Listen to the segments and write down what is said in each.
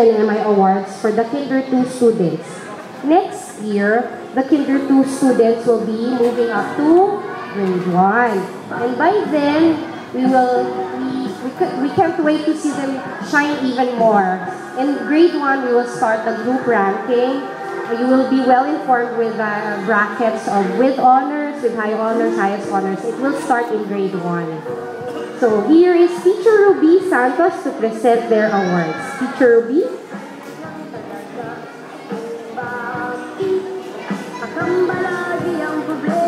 and MI Awards for the Kinder 2 students. Next year, the Kinder 2 students will be moving up to grade 1. And by then, we can't wait to see them shine even more. In grade 1, we will start the group ranking. You will be well informed with brackets of with honors, with high honors, highest honors. It will start in grade 1. So here is Teacher Ruby Santos to present their awards. Teacher Ruby.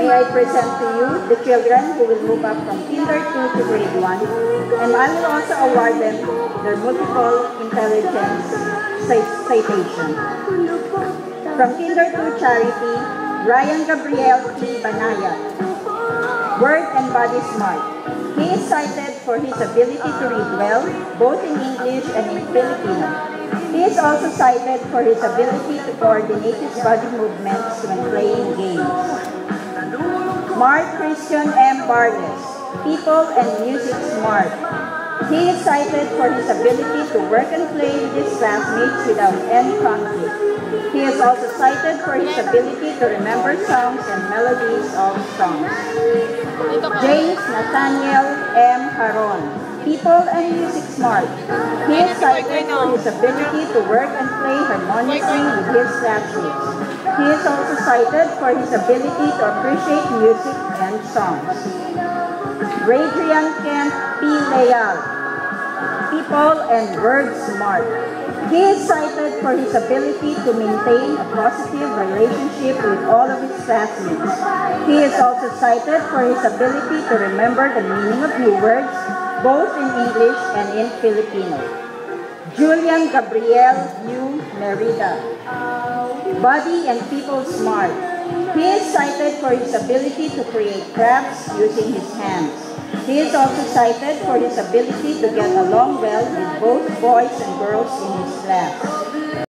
May I present to you the children who will move up from Kinder 2 to grade 1, and I will also award them their multiple intelligence citation. From Kinder 2 Charity, Ryan Gabriel T. Banaya. Word and body smart. He is cited for his ability to read well, both in English and in Filipino. He is also cited for his ability to coordinate his body movements when playing games. Mark Christian M. Vargas, People and Music Smart. He is cited for his ability to work and play with his classmates without any conflict. He is also cited for his ability to remember songs and melodies of songs. James Nathaniel M. Haron, People and Music Smart. He is cited for his ability to work and play harmoniously with his classmates. He is also cited for his ability to appreciate music and songs. Radrian Kent P. Leal, People and Word Smart. He is cited for his ability to maintain a positive relationship with all of his classmates. He is also cited for his ability to remember the meaning of new words, both in English and in Filipino. Julian Gabriel U. Merida, Body and People Smart. He is cited for his ability to create crafts using his hands. He is also cited for his ability to get along well with both boys and girls in his class.